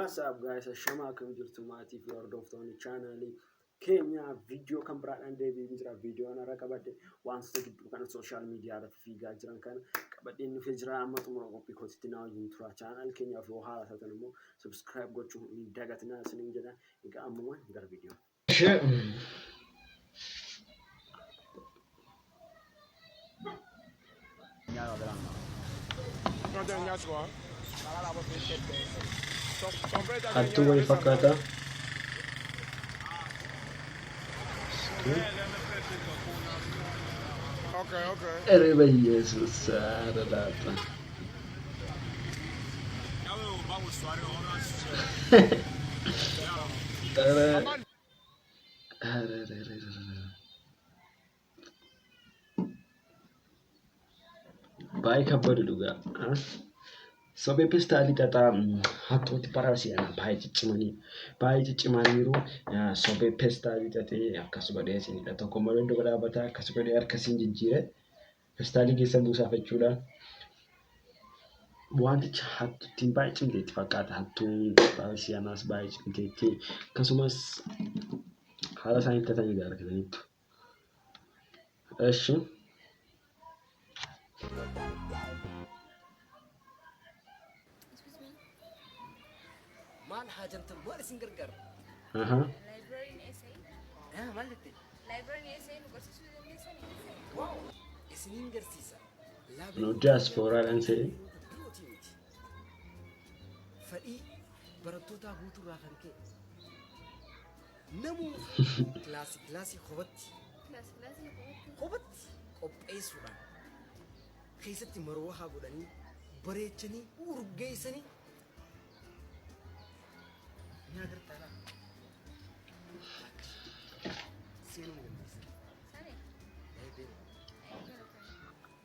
What's up guys? Shama kam jirtu maatii fi hordoftoonni chaanalii keenya viidiyoo kan biraadhaan deebi'ee jira. Viidiyoon har'a qabadhe wantoota gidduu kana sooshaal miidiyaa irratti fiigaa jiran kana qabadhee dhufee jira. Amma xumura qophii kootiitti na wajjin tura. Chaanal keenyaaf yoo haaraa taatan immoo subscribe gochuun hin dagatinaa isiniin jedha. Egaa ammumaan gara viidiyoo. Hattuu wayii fakkaata. Ereba Yesus haadha laata. Baay'ee kabbadu dhugaa. Sobe pestali tata hattuutti parasi'an baay'ee ciccimaniiru. Sobe pestali tate akkas godhee isinidha. Tokko malee iddoo dhaabbata akkas godhee harkasiin jijjiire pestali keessa buusaaf jechuudha. Wantichi hattuutti baay'ee cimteetti fakkaata. Hattuun parasi'anas baay'ee cimteetti. Akkasumas haala isaan hiikatanii argataniitu. Eshi. Man hajantan buat singgergar. Library essay. Malti. Library essay nu kursus Indonesia ni. Wow. Singger sisa. No diaspora dan say. Fadi barattoota guutuu irraa kan ka'e. Namu kilaasii hubatti. Hubatti qopheessuudhaan keessatti maroo haa godhanii bareechanii urgeessanii.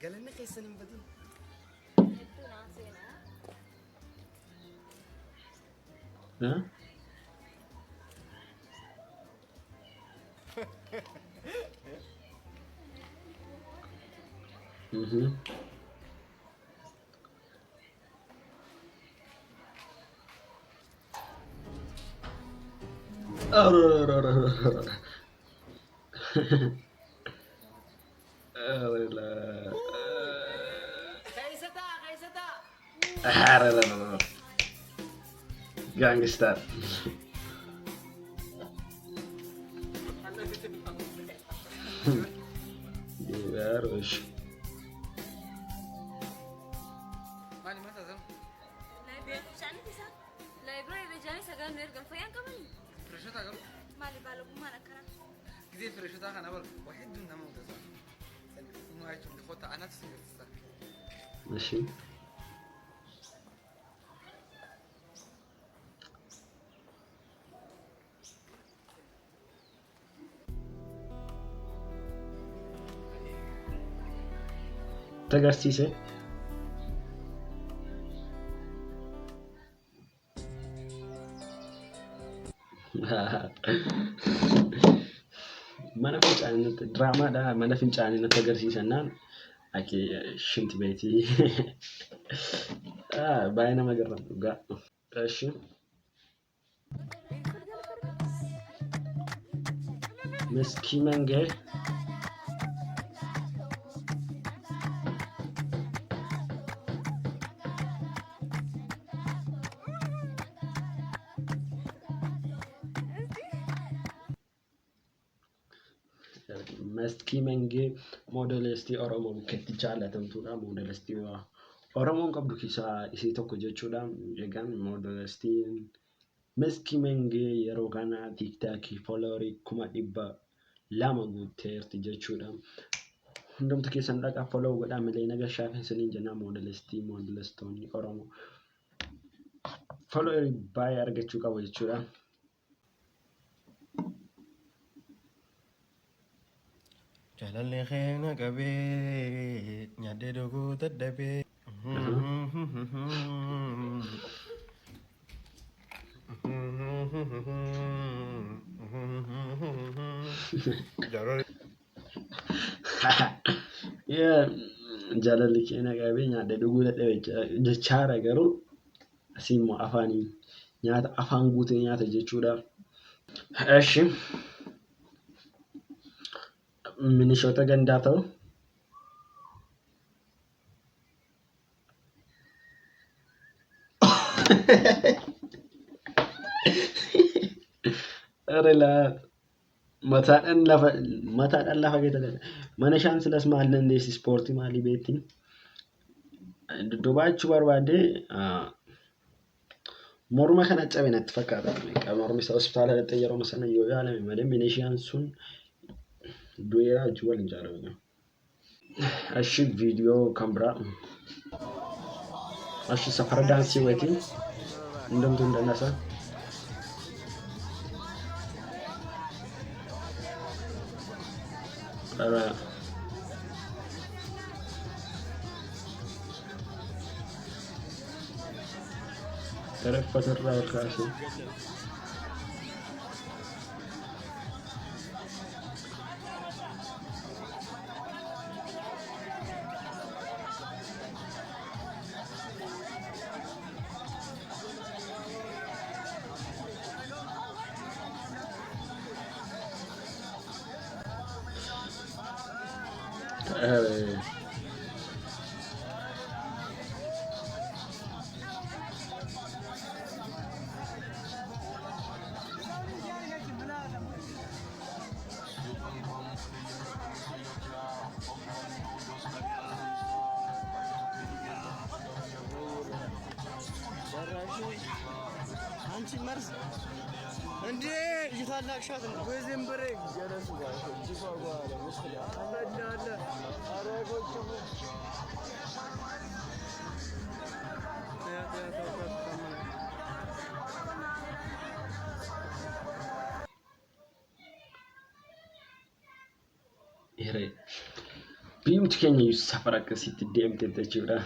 Galanya keessa nin badin. Gangster. Harus. Library rejani sagan nergam fayan kaman. فرشة تاكل Mali balu mana kara. كذي فرشة تاكل أول واحد دون نمو تسا ما يجون خطة أنا تسمع تسا ماشي. Tagarsiise. Mana fincaanii dramaadha. Mana fincaanii natti agarsiisannaan ake shinti beetii baay'ee nama garraamu dhugaa. Eshi. Meski Menge. Meski Menge modelistii Oromoo bukkeetti jaalatamtuudha. Modelistii Oromoon qabdu keessaa isii tokko jechuudha. Egaan modelistiin Meski Menge yeroo kana TikTokii followerii 200,000 guutteerti jechuudha. Hundumtu keessan dhaqaa follow godhaa malee nagashaa isiniin jenna. Modelistoonni Oromoo followerii baay'ee argachuu qabu jechuudha. Jalalle khena gabe nyade dogo tadabe Yeah, jalalli keenya qabee nyaadde dhuguu dadhabe jechaadha garuu asiimmoo afaaniin nyaata afaan guutee nyaata jechuudha. Eshi minishoota gandaa ta'u Arela mataadhaan lafa keessa mana shaansilas maal dandeessi ispoortii maalii beekti? Duddubaachuu barbaadde morma kana cabe natti fakkaata. Mormi isaa hospitaala dhaqxee yeroo sana yoo yaalame malee minishaan sun du'eeraa jechuu waliin jaalladha. Ashi viidiyoo kan biraa ashi safara daansii wayii hundumtuu hin dandasaa. Tereffa irraa ol kaasee. አንቺ መርዝ እንዴ ይታላቅሻት ነው ወይዘን ብሬ ጀረሱ ጋር ጂፋጓ አለ መስላ አላዳለ አረጎቹ Ere biyyooti keenya safara akkasitti deemte jechuudha.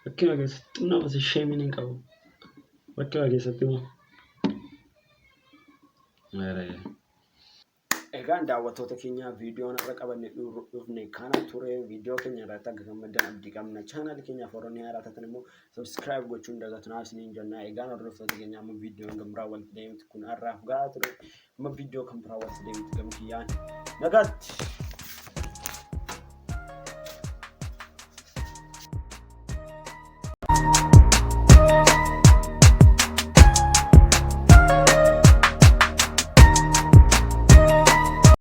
Bakka keessatti nama sheemiin hin qabu. Bakka keessatti immoo Egaan daawwattoota keenya viidiyoon irra qabanne dhufne kana ture. Viidiyoo keenya irratti akka gammaddan abdii qabna. Chaanaalii keenyaaf warroonni haaraa taatan immoo subscribe gochuun dagatunaa isiniin jenna. Egaan hordoftoota keenya amma viidiyoon gambiraa walitti deemtu kun har'aaf gahaa ture. Amma viidiyoo kan biraa walitti deemtu gamkiyyaan nagaatti.